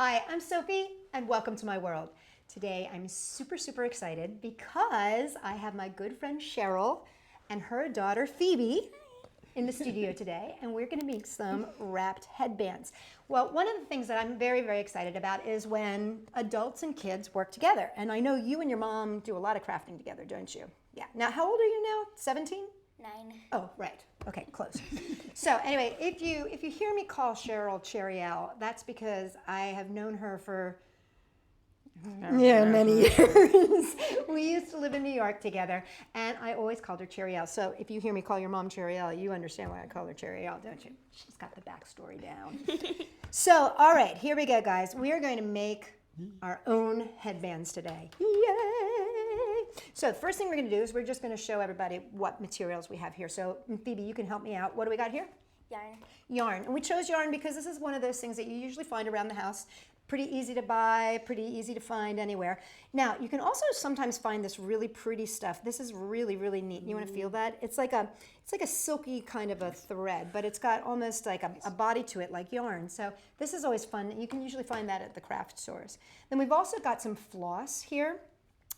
Hi, I'm Sophie, and welcome to my world. Today, I'm super excited because I have my good friend Cheryl and her daughter Phoebe in the studio today, and we're going to make some wrapped headbands. Well, one of the things that I'm very excited about is when adults and kids work together. And I know you and your mom do a lot of crafting together, don't you? Yeah. Now, how old are you now? 17? 9. Oh, right. Okay, close. So anyway, if you hear me call Cheryl Cheryl, that's because I have known her for many years. We used to live in New York together, and I always called her Cheryl. So if you hear me call your mom Cheryl, you understand why I call her Cheryl, don't you? She's got the backstory down. So, all right, here we go, guys. We are going to make our own headbands today. Yay! So the first thing we're going to do is we're just going to show everybody what materials we have here. So Phoebe, you can help me out. What do we got here? Yarn. Yarn. And we chose yarn because this is one of those things that you usually find around the house. Pretty easy to buy, pretty easy to find anywhere. Now, you can also sometimes find this really pretty stuff. This is really neat. You want to feel that? It's like a silky kind of a thread, but it's got almost like a body to it like yarn. So this is always fun. You can usually find that at the craft stores. Then we've also got some floss here.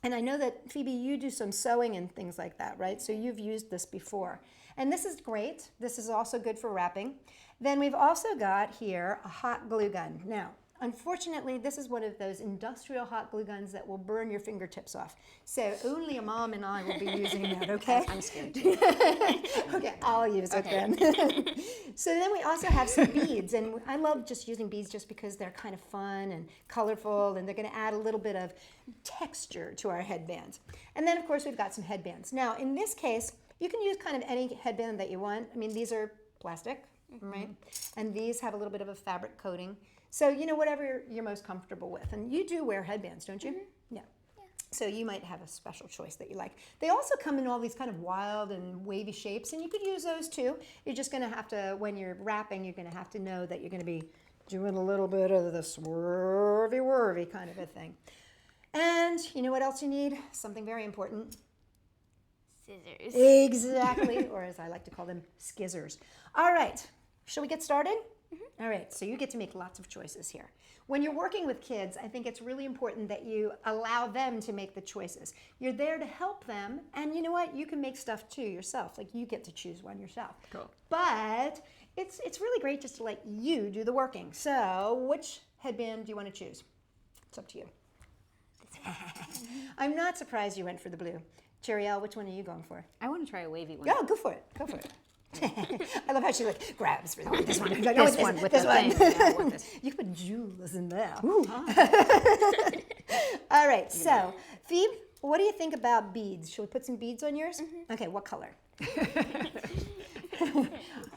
And I know that, Phoebe, you do some sewing and things like that, right? So you've used this before. And this is great. This is also good for wrapping. Then we've also got here a hot glue gun. Now, unfortunately, this is one of those industrial hot glue guns that will burn your fingertips off. So only a mom and I will be using that, okay? I'm scared too. Okay, I'll use it then. So then we also have some beads, and I love just using beads just because they're kind of fun and colorful, and they're going to add a little bit of texture to our headbands. And then, of course, we've got some headbands. Now, in this case, you can use kind of any headband that you want. I mean, these are plastic, right? And these have a little bit of a fabric coating. So, you know, whatever you're most comfortable with. And you do wear headbands, don't you? Yeah. So you might have a special choice that you like. They also come in all these kind of wild and wavy shapes, and you could use those too. You're just going to have to, when you're wrapping, you're going to have to know that you're going to be doing a little bit of the swervy kind of a thing. And you know what else you need? Something very important. Scissors. Exactly, or as I like to call them, skizzers. All right, shall we get started? All right, so you get to make lots of choices here. When you're working with kids, I think it's really important that you allow them to make the choices. You're there to help them, and you know what? You can make stuff too yourself. Like, you get to choose one yourself. Cool. But it's really great just to let you do the working. So which headband do you want to choose? It's up to you. I'm not surprised you went for the blue. Cheryl, which one are you going for? I want to try a wavy one. Yeah, go for it. Go for it. I love how she like grabs for this one. This one with this one. Yeah, I want this. You can put jewels in there. Ooh. All right, so Phoebe, what do you think about beads? Should we put some beads on yours? Okay, what color?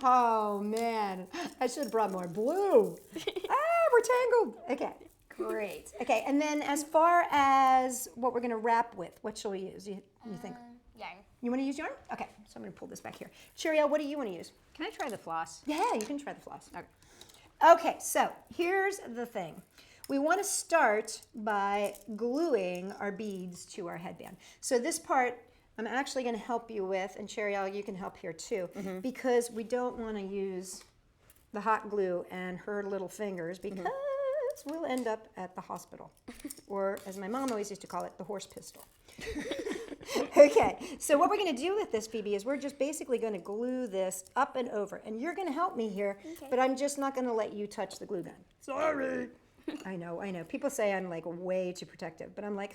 Oh man, I should have brought more blue. We're tangled. Okay, great. Okay, and then as far as what we're going to wrap with, what shall we use? You think? Yarn. You want to use yarn? Okay, so I'm going to pull this back here. Cheryl, what do you want to use? Can I try the floss? Yeah, you can try the floss. Okay. Okay, so here's the thing. We want to start by gluing our beads to our headband. So this part I'm actually going to help you with, and Cheryl, you can help here too, because we don't want to use the hot glue and her little fingers because we'll end up at the hospital. Or as my mom always used to call it, the horse pistol. Okay, so what we're going to do with this, Phoebe, is we're just basically going to glue this up and over. And you're going to help me here, but I'm just not going to let you touch the glue gun. Sorry. I know. People say I'm like way too protective, but I'm like,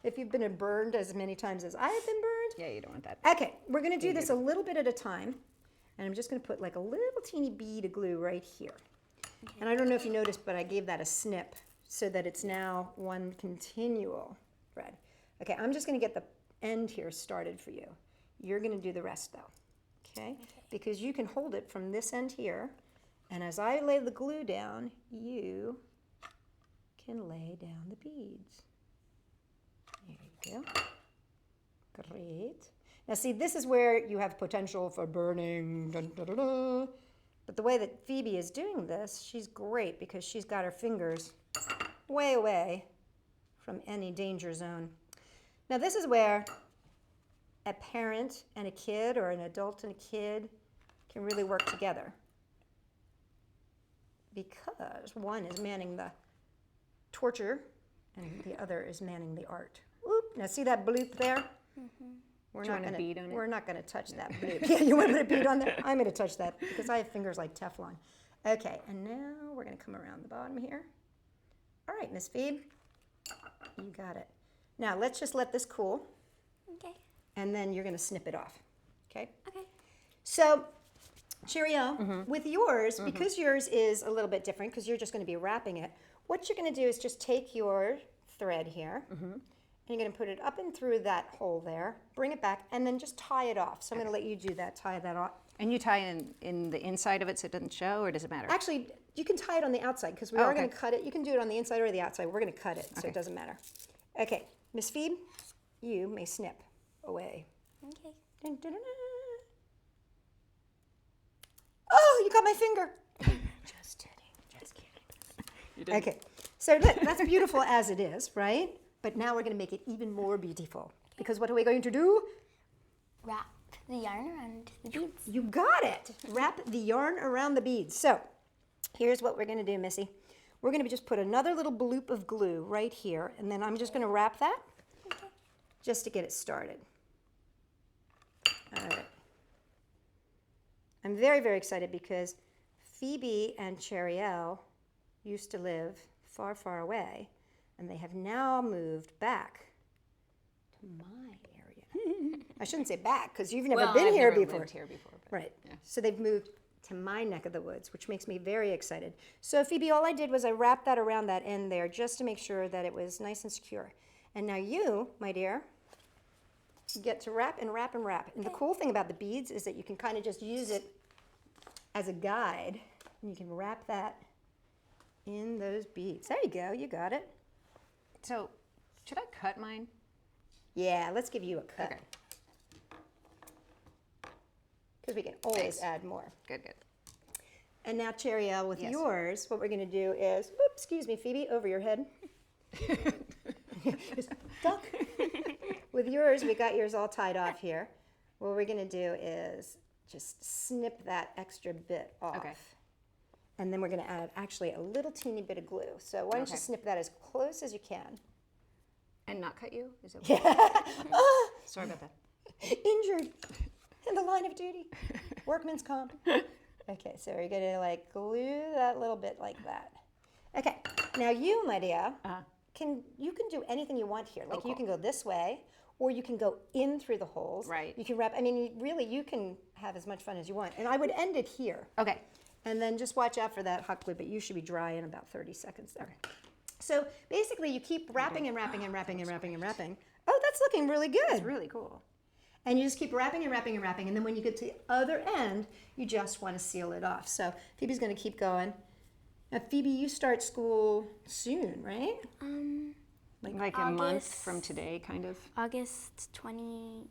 if you've been burned as many times as I have been burned. Yeah, you don't want that. Okay, we're going to do this a little bit at a time. And I'm just going to put like a little teeny bead of glue right here. And I don't know if you noticed, but I gave that a snip so that it's now one continual thread. Okay, I'm just going to get the end here started for you. You're going to do the rest though, okay? Because you can hold it from this end here, and as I lay the glue down, you can lay down the beads. There you go. Great. Now see, this is where you have potential for burning. Dun, dun, dun, dun. But the way that Phoebe is doing this, she's great because she's got her fingers way away from any danger zone. Now this is where a parent and a kid, or an adult and a kid, can really work together. Because one is manning the torture, and the other is manning the art. Oop, now see that bloop there? We're Do you not want a gonna, bead on it? we're not gonna touch that bloop. Yeah, you want to put a bead on there? I'm gonna touch that because I have fingers like Teflon. Okay, and now we're gonna come around the bottom here. All right, Miss Phoebe, you got it. Now let's just let this cool, Okay. and then you're gonna snip it off, okay? Okay. So, Cheryl, with yours, because yours is a little bit different, because you're just gonna be wrapping it, what you're gonna do is just take your thread here, and you're gonna put it up and through that hole there, bring it back, and then just tie it off. So I'm gonna let you do that, tie that off. And you tie in the inside of it so it doesn't show, or does it matter? Actually, you can tie it on the outside, because we Oh, are okay. gonna cut it. You can do it on the inside or the outside. We're gonna cut it, so Okay. it doesn't matter. Okay, Miss Phoebe, you may snip away. Okay. Dun, dun, dun, dun. Oh, you got my finger. Just kidding, just kidding. You didn't. Okay, so look, that's beautiful as it is, right? But now we're gonna make it even more beautiful. Because what are we going to do? Wrap the yarn around the beads. You got it. Wrap the yarn around the beads. So here's what we're gonna do, Missy. We're gonna just put another little bloop of glue right here, and then I'm just gonna wrap that just to get it started. All right. I'm very, very excited because Phoebe and Cheryl used to live far, far away, and they have now moved back to my area. I shouldn't say back, because you've never Well, been I've here never before. lived here before. But Right. yeah. So they've moved to my neck of the woods, which makes me very excited. So Phoebe, all I did was I wrapped that around that end there just to make sure that it was nice and secure. And now you, my dear, get to wrap and wrap and wrap. And the cool thing about the beads is that you can kind of just use it as a guide, and you can wrap that in those beads. There you go, you got it. So, should I cut mine? Yeah, let's give you a cut. Okay. Because we can always Thanks. add more. Good, good. And now, Cheryl, with Yes. yours, what we're going to do is, whoop, excuse me, Phoebe, over your head. Just duck. With yours, we got yours all tied off here. What we're going to do is just snip that extra bit off. Okay. And then we're going to add actually a little teeny bit of glue. So why don't you Okay. snip that as close as you can? And not cut you? Is it? Ah, Sorry about that. injured in the line of duty. Workman's comp. Okay, so we're going to like glue that little bit like that. Okay, now you, my dear, you can do anything you want here. Like you cool. can go this way, or you can go in through the holes. Right. You can wrap. I mean, really, you can have as much fun as you want. And I would end it here, Okay. and then just watch out for that hot glue. But you should be dry in about 30 seconds there. So basically, you keep wrapping and wrapping and wrapping and wrapping and wrapping. Oh, that's looking really good. It's really cool. And you just keep wrapping and wrapping and wrapping, and then when you get to the other end, you just want to seal it off. So Phoebe's going to keep going. Now, Phoebe, you start school soon, right? Like a month August. from today, kind of. August 25th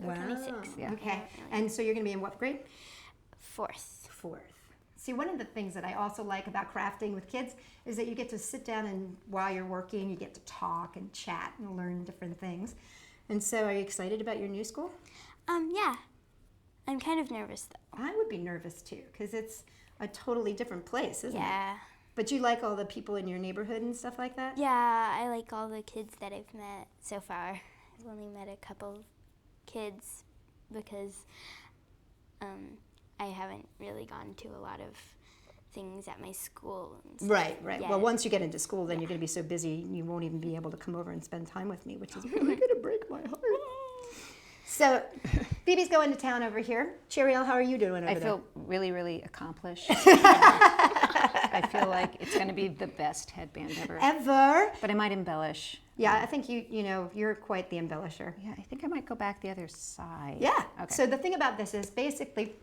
or 26th. Yeah. Okay. And so you're going to be in what grade? 4th. Fourth. See, one of the things that I also like about crafting with kids is that you get to sit down and while you're working, you get to talk and chat and learn different things. And so are you excited about your new school? Yeah. I'm kind of nervous though. I would be nervous too, because it's a totally different place, isn't it? Yeah. But you like all the people in your neighborhood and stuff like that? Yeah, I like all the kids that I've met so far. I've only met a couple kids because I haven't really gone to a lot of things at my school. And stuff Right. yet. Well, once you get into school, then you're going to be so busy you won't even be able to come over and spend time with me, which is really going to break my heart. So, Phoebe's going to town over here. Cheryl, how are you doing over I there? feel really, really accomplished. I feel like it's going to be the best headband ever. Ever. But I might embellish. Yeah, I think you're quite the embellisher. Yeah, I think I might go back the other side. Yeah. Okay. So the thing about this is basically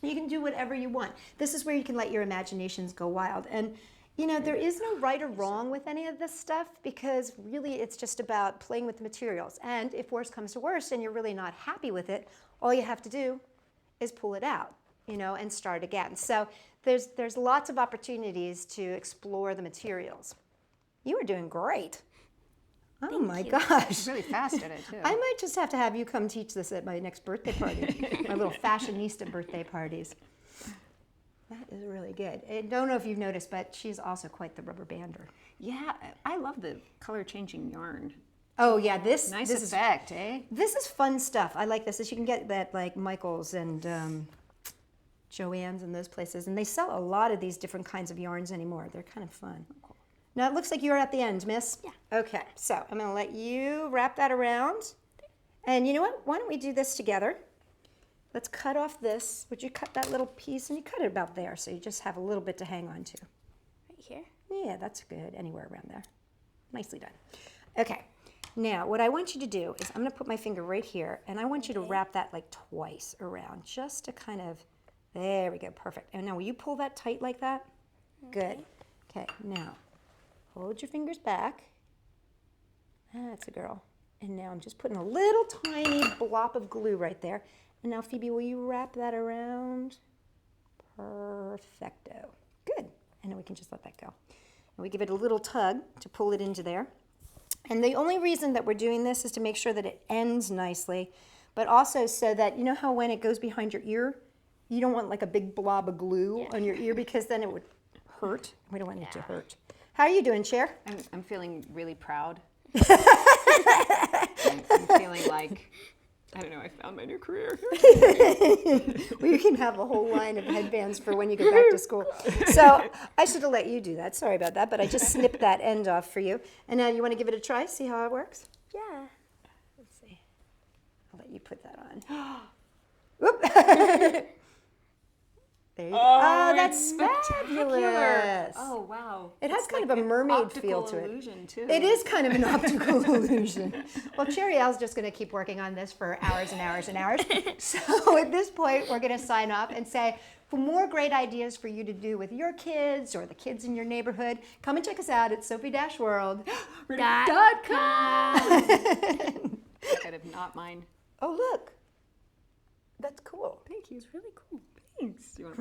you can do whatever you want. This is where you can let your imaginations go wild. And there is no right or wrong with any of this stuff because really it's just about playing with the materials. And if worse comes to worse and you're really not happy with it, all you have to do is pull it out, and start again. So there's lots of opportunities to explore the materials. You were doing great. Oh my gosh. Really fast at it, too. I might just have to have you come teach this at my next birthday party, my little fashionista birthday parties. That is really good. I don't know if you've noticed, but she's also quite the rubber bander. Yeah, I love the color changing yarn. Oh yeah, this Nice this effect, eh? This is fun stuff. I like this. You can get that like Michael's and Joann's and those places, and they sell a lot of these different kinds of yarns anymore. They're kind of fun. Cool. Now it looks like you're at the end, Miss. Yeah. Okay, so I'm going to let you wrap that around, and you know what? Why don't we do this together? Let's cut off this. Would you cut that little piece, and you cut it about there, so you just have a little bit to hang on to. Right here. Yeah, that's good. Anywhere around there. Nicely done. Okay. Now, what I want you to do is I'm going to put my finger right here, and I want you to wrap that like twice around, just to kind of, there we go, perfect. And now, will you pull that tight like that? Good. Okay, now, hold your fingers back. That's a girl. And now I'm just putting a little tiny blob of glue right there. And now, Phoebe, will you wrap that around? Perfecto. Good. And then we can just let that go. And we give it a little tug to pull it into there. And the only reason that we're doing this is to make sure that it ends nicely, but also so that, you know how when it goes behind your ear, you don't want like a big blob of glue on your ear because then it would hurt. We don't want it to hurt. How are you doing, Cher? I'm feeling really proud. I'm feeling like, I don't know, I found my new career. We can have a whole line of headbands for when you go back to school. So I should have let you do that. Sorry about that, but I just snipped that end off for you. And now you want to give it a try, see how it works? Yeah. Let's see. I'll let you put that on. Whoop. There you go. Oh, that's fabulous. Oh, wow. It has It's kind like of a an mermaid feel to optical it. illusion, too. It is kind of an optical illusion. Well, Cherry Al's just going to keep working on this for hours and hours and hours. So at this point, we're going to sign off and say, for more great ideas for you to do with your kids or the kids in your neighborhood, come and check us out at Sophie-World. .com. Kind of not mine. Oh, look. That's cool. Thank you. It's really cool. Thanks. You want